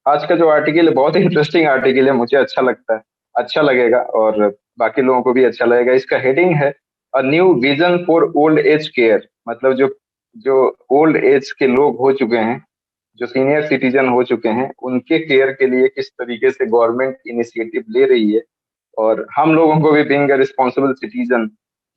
आज का जो आर्टिकल है बहुत ही इंटरेस्टिंग आर्टिकल है, मुझे अच्छा लगता है, अच्छा लगेगा और बाकी लोगों को भी अच्छा लगेगा। इसका हेडिंग है a new vision for old age care. मतलब जो जो ओल्ड एज के लोग हो चुके हैं, जो सीनियर सिटीजन हो चुके हैं, उनके केयर के लिए किस तरीके से गवर्नमेंट इनिशिएटिव ले रही है, और हम लोगों को भी बीइंग अ रिस्पॉन्सिबल सिटीजन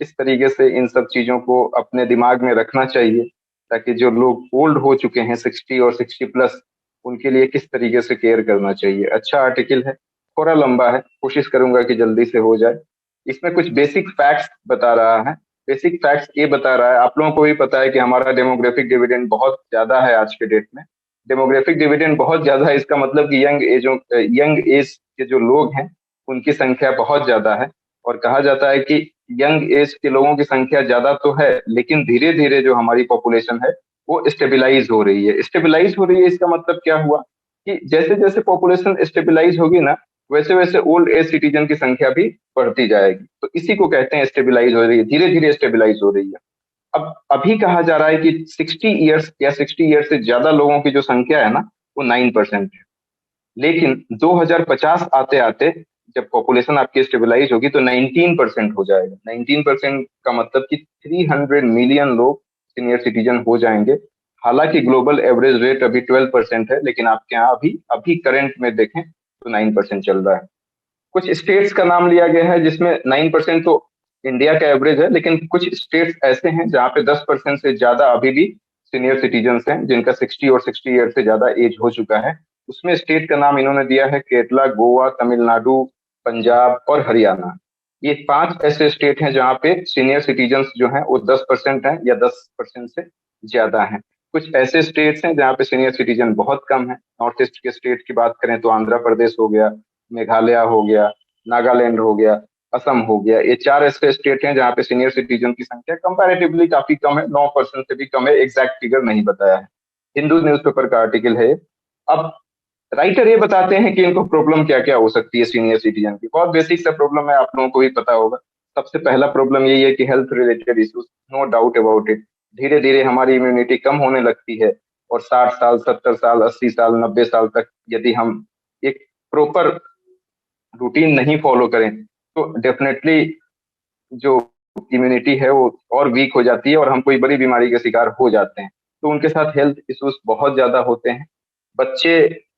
किस तरीके से इन सब चीजों को अपने दिमाग में रखना चाहिए, ताकि जो लोग ओल्ड हो चुके हैं 60 और 60+, उनके लिए किस तरीके से केयर करना चाहिए। अच्छा आर्टिकल है, थोड़ा लंबा है, कोशिश करूंगा कि जल्दी से हो जाए। इसमें कुछ बेसिक फैक्ट्स बता रहा है। बेसिक फैक्ट्स ये बता रहा है, आप लोगों को भी पता है कि हमारा डेमोग्राफिक डिविडेंड बहुत ज्यादा है आज के डेट में। डेमोग्राफिक डिविडेंड बहुत ज्यादा है, इसका मतलब कि यंग एज के जो लोग हैं उनकी संख्या बहुत ज्यादा है। और कहा जाता है कि यंग एज के लोगों की संख्या ज्यादा तो है, लेकिन धीरे धीरे जो हमारी पॉपुलेशन है वो स्टेबिलाईज हो रही है। स्टेबिलाईज हो रही है इसका मतलब क्या हुआ कि जैसे जैसे पॉपुलेशन स्टेबिलाईज होगी ना, वैसे वैसे ओल्ड एज सिटीजन की संख्या भी बढ़ती जाएगी। तो इसी को कहते हैं स्टेबिलाईज हो रही है, धीरे धीरे स्टेबिलाईज हो रही है। अब अभी कहा जा रहा है कि 60 ईयर्स या 60 ईयर्स से ज्यादा लोगों की जो संख्या है ना, वो 9% है। लेकिन 2050 आते आते जब पॉपुलेशन आपकी स्टेबलाइज होगी तो 19% हो जाएगा। 19% का मतलब कि 300 मिलियन लोग सीनियर सिटीजन हो जाएंगे। हालांकि ग्लोबल एवरेज रेट अभी 12% है, लेकिन आपके यहाँ अभी अभी करंट में देखें तो 9% चल रहा है। कुछ स्टेट्स का नाम लिया गया है जिसमें 9% तो इंडिया का एवरेज है, लेकिन कुछ स्टेट्स ऐसे हैं जहाँ पे 10% से ज्यादा अभी भी सीनियर सिटीजन्स हैं, जिनका 60 और 60 ईयर से ज्यादा एज हो चुका है। उसमें स्टेट का नाम इन्होंने दिया है केरला, गोवा, तमिलनाडु, पंजाब और हरियाणा। ये 5 ऐसे स्टेट हैं जहाँ पे सीनियर सिटीजन्स जो हैं वो 10% है या 10% से ज्यादा हैं। कुछ ऐसे स्टेट्स हैं जहाँ पे सीनियर सिटीजन बहुत कम है। नॉर्थ ईस्ट के स्टेट की बात करें तो आंध्र प्रदेश हो गया, मेघालय हो गया, नागालैंड हो गया, असम हो गया। ये 4 ऐसे स्टेट हैं जहाँ पे सीनियर सिटीजन की संख्या कंपैरेटिवली काफी कम है, 9% से भी कम है, एग्जैक्ट फिगर नहीं बताया है। हिंदू न्यूज़पेपर का आर्टिकल है। अब राइटर ये बताते हैं कि इनको प्रॉब्लम क्या क्या हो सकती है सीनियर सिटीजन की। बहुत बेसिक सा प्रॉब्लम है, आप लोगों को भी पता होगा। सबसे पहला प्रॉब्लम यही है कि health related issues, no doubt about it. धीरे धीरे हमारी इम्यूनिटी कम होने लगती है, और 60 साल, 70 साल, 80 साल, 90 साल तक यदि हम एक प्रॉपर रूटीन नहीं फॉलो करें तो डेफिनेटली जो इम्यूनिटी है वो और वीक हो जाती है और हम कोई बड़ी बीमारी के शिकार हो जाते हैं। तो उनके साथ हेल्थ इश्यूज बहुत ज्यादा होते हैं। बच्चे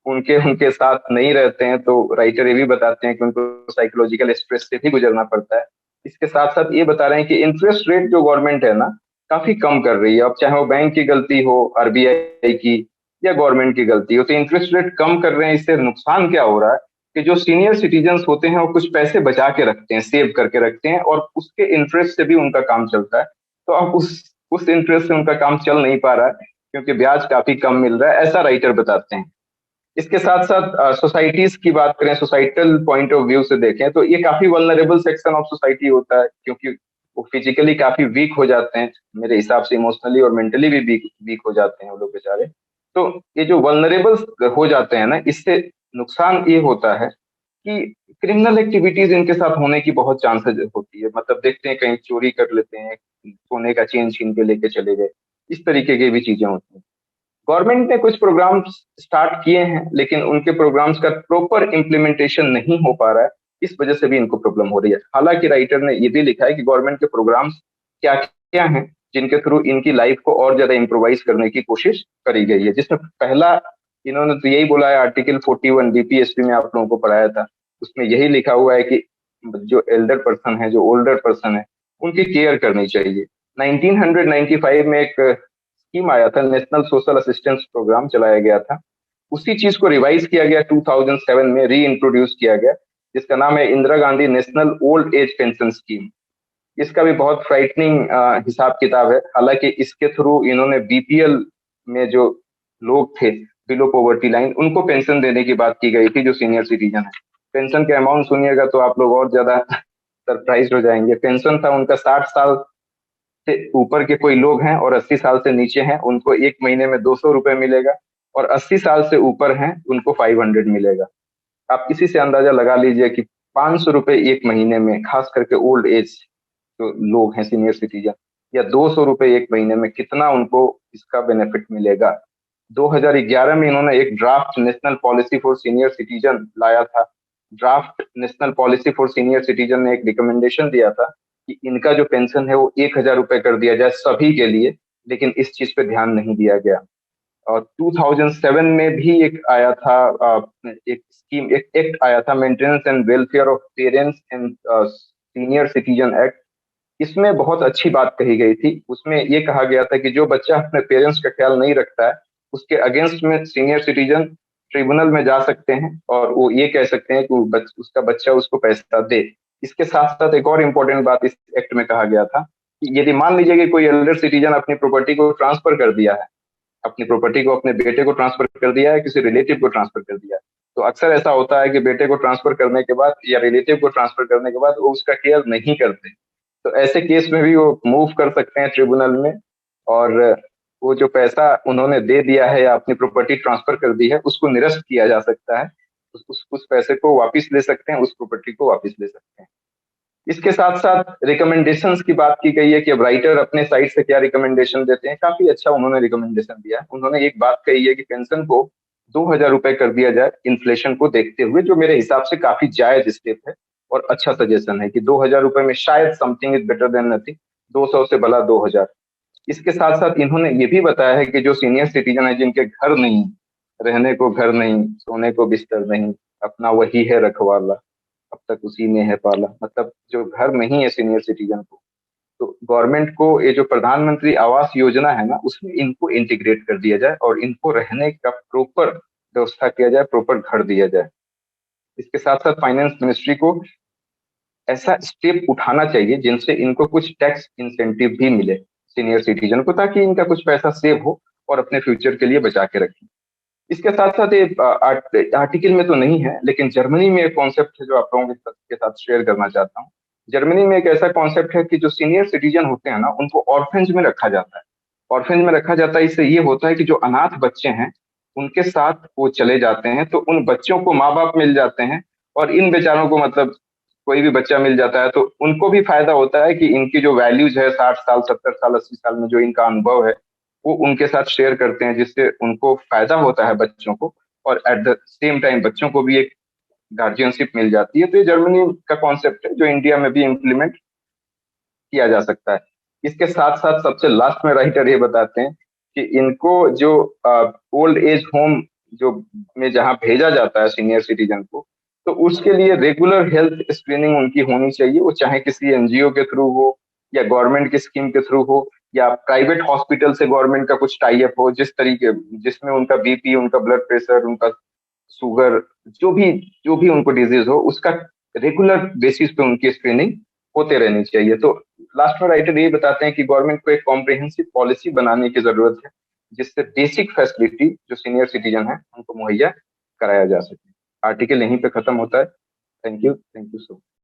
उनके उनके साथ नहीं रहते हैं, तो राइटर ये भी बताते हैं कि उनको साइकोलॉजिकल स्ट्रेस से भी गुजरना पड़ता है। इसके साथ साथ ये बता रहे हैं कि इंटरेस्ट रेट जो गवर्नमेंट है ना, काफी कम कर रही है। अब चाहे वो बैंक की गलती हो, आरबीआई की, या गवर्नमेंट की गलती हो, तो इंटरेस्ट रेट कम कर रहे हैं। इससे नुकसान क्या हो रहा है कि जो सीनियर सिटीजन्स होते हैं वो कुछ पैसे बचा के रखते हैं, सेव करके रखते हैं, और उसके इंटरेस्ट से भी उनका काम चलता है। तो अब उस इंटरेस्ट से उनका काम चल नहीं पा रहा है, क्योंकि ब्याज काफी कम मिल रहा है, ऐसा राइटर बताते हैं। इसके साथ साथ सोसाइटीज की बात करें, सोसाइटल पॉइंट ऑफ व्यू से देखें तो ये काफी वल्नरेबल सेक्शन ऑफ सोसाइटी होता है, क्योंकि वो फिजिकली काफी वीक हो जाते हैं। मेरे हिसाब से इमोशनली और मेंटली भी वीक वीक हो जाते हैं वो लोग बेचारे। तो ये जो वल्नरेबल हो जाते हैं ना, इससे नुकसान ये होता है कि क्रिमिनल एक्टिविटीज इनके साथ होने की बहुत चांसेस होती है। मतलब देखते हैं कहीं चोरी कर लेते हैं, सोने का चेन छीन के लेके चले गए, इस तरीके की भी चीजें होती हैं। गवर्नमेंट ने कुछ प्रोग्राम्स स्टार्ट किए हैं, लेकिन उनके प्रोग्राम्स का प्रॉपर इम्प्लीमेंटेशन नहीं हो पा रहा है। इस वजह से भी इनको प्रॉब्लम हो रही है। हालांकि राइटर ने ये भी लिखा है कि गवर्नमेंट के प्रोग्राम्स क्या क्या हैं जिनके थ्रू इनकी लाइफ को और ज्यादा इम्प्रोवाइज करने की कोशिश करी गई है। जिसमें पहला इन्होंने तो यही बोला है, आर्टिकल 41 बीपीएसपी में आप लोगों को पढ़ाया था, उसमें यही लिखा हुआ है कि जो एल्डर पर्सन है, जो ओल्डर पर्सन है, उनकी केयर करनी चाहिए। 1995 में एक स्कीम आया था, नेशनल सोशल असिस्टेंस प्रोग्राम चलाया गया था। उसी चीज को रिवाइज किया गया 2007 में, री इंट्रोड्यूस किया गया, जिसका नाम है Indira Gandhi national old age pension scheme. इसका भी बहुत फ्राइटनिंग हिसाब किताब है। हालांकि इसके थ्रू इन्होंने बीपीएल में जो लोग थे, बिलो पॉवर्टी लाइन, उनको पेंशन देने की बात की गई थी, जो सीनियर सिटीजन है। पेंशन के अमाउंट सुनिएगा तो आप लोग और ज्यादा सरप्राइज हो जाएंगे। पेंशन था उनका, 60 साल से ऊपर के कोई लोग हैं और 80 साल से नीचे हैं, उनको एक महीने में 200 रुपए मिलेगा, और 80 साल से ऊपर हैं उनको 500 मिलेगा। आप किसी से अंदाजा लगा लीजिए कि 500 रुपए एक महीने में, खास करके ओल्ड एज जो लोग हैं, सीनियर सिटीजन, या 200 रुपए एक महीने में, कितना उनको इसका बेनिफिट मिलेगा। 2011 में इन्होंने एक draft national policy for senior citizen लाया था। Draft national policy for senior citizen ने एक रिकमेंडेशन दिया था कि इनका जो पेंशन है वो 1,000 रुपए कर दिया जाए सभी के लिए, लेकिन इस चीज पे ध्यान नहीं दिया गया। और 2007 में भी एक आया था, एक स्कीम, एक एक्ट आया था, maintenance and welfare of parents and senior citizen act. इसमें बहुत अच्छी बात कही गई थी। उसमें ये कहा गया था कि जो बच्चा अपने पेरेंट्स का ख्याल नहीं रखता है, उसके अगेंस्ट में सीनियर सिटीजन ट्रिब्यूनल में जा सकते हैं और वो ये कह सकते हैं कि उसका बच्चा उसको पैसा दे। इसके साथ साथ एक और इम्पोर्टेंट बात इस एक्ट में कहा गया था कि यदि मान लीजिए कि कोई एल्डर सिटीजन अपनी प्रॉपर्टी को ट्रांसफर कर दिया है, अपनी प्रॉपर्टी को अपने बेटे को ट्रांसफर कर दिया है, किसी रिलेटिव को ट्रांसफर कर दिया है, तो अक्सर ऐसा होता है कि बेटे को ट्रांसफर करने के बाद या रिलेटिव को ट्रांसफर करने के बाद वो उसका केयर नहीं करते। तो ऐसे केस में भी वो मूव कर सकते हैं ट्रिब्यूनल में, और वो जो पैसा उन्होंने दे दिया है या अपनी प्रॉपर्टी ट्रांसफर कर दी है उसको निरस्त किया जा सकता है। उस पैसे को वापस ले सकते हैं, उस प्रॉपर्टी को वापस ले सकते हैं। इसके साथ साथ रिकमेंडेशंस की बात की गई है कि अब राइटर अपने साइड से क्या रिकमेंडेशन देते हैं। काफी अच्छा उन्होंने रिकमेंडेशन दिया है। उन्होंने एक बात कही है कि पेंशन को 2,000 रुपए कर दिया जाए इन्फ्लेशन को देखते हुए, जो मेरे हिसाब से काफी जायज स्टेप है और अच्छा सजेशन है कि 2,000 रुपए में शायद something is better than nothing, 200 से भला 2,000। इसके साथ साथ इन्होंने ये भी बताया है कि जो सीनियर सिटीजन है, जिनके घर नहीं, रहने को घर नहीं, सोने को बिस्तर नहीं, अपना वही है रखवाला, अब तक उसी में है पाला, मतलब जो घर नहीं है सीनियर सिटीजन को, तो गवर्नमेंट को ये जो प्रधानमंत्री आवास योजना है ना, उसमें इनको इंटीग्रेट कर दिया जाए और इनको रहने का प्रॉपर व्यवस्था किया जाए, प्रॉपर घर दिया जाए। इसके साथ साथ फाइनेंस मिनिस्ट्री को ऐसा स्टेप उठाना चाहिए जिनसे इनको कुछ टैक्स इंसेंटिव भी मिले सीनियर सिटीजन को, ताकि इनका कुछ पैसा सेव हो और अपने फ्यूचर के लिए बचा के रखें। इसके साथ साथ ये आर्टिकल में तो नहीं है, लेकिन जर्मनी में एक कॉन्सेप्ट है जो आप लोगों के साथ शेयर करना चाहता हूँ। जर्मनी में एक ऐसा कॉन्सेप्ट है कि जो सीनियर सिटीजन होते हैं ना, उनको ऑर्फेंज में रखा जाता है। ऑर्फेंज में रखा जाता है, इससे ये होता है कि जो अनाथ बच्चे हैं उनके साथ वो चले जाते हैं, तो उन बच्चों को माँ बाप मिल जाते हैं, और इन बेचारों को, मतलब कोई भी बच्चा मिल जाता है तो उनको भी फायदा होता है कि इनकी जो वैल्यूज है 60 साल, 70 साल, 80 साल में जो इनका अनुभव है वो उनके साथ शेयर करते हैं, जिससे उनको फायदा होता है बच्चों को, और एट द सेम टाइम बच्चों को भी एक गार्जियनशिप मिल जाती है। तो ये जर्मनी का कॉन्सेप्ट है जो इंडिया में भी इम्प्लीमेंट किया जा सकता है। इसके साथ साथ सबसे लास्ट में राइटर ये बताते हैं कि इनको जो ओल्ड एज होम जो में जहाँ भेजा जाता है सीनियर सिटीजन को, तो उसके लिए रेगुलर हेल्थ स्क्रीनिंग उनकी होनी चाहिए। वो चाहे किसी एनजीओ के थ्रू हो या गवर्नमेंट की स्कीम के थ्रू हो या प्राइवेट हॉस्पिटल से गवर्नमेंट का कुछ टाई अप हो, जिसमें उनका बीपी, उनका ब्लड प्रेशर, उनका शुगर, जो भी उनको डिजीज हो, उसका रेगुलर बेसिस पे उनकी स्क्रीनिंग होते रहनी चाहिए। तो लास्ट में राइटर ये बताते हैं कि गवर्नमेंट को एक कॉम्प्रिहेंसिव पॉलिसी बनाने की जरूरत है, जिससे बेसिक फैसिलिटी जो सीनियर सिटीजन है उनको मुहैया कराया जा सके। आर्टिकल यहीं पे खत्म होता है। Thank you so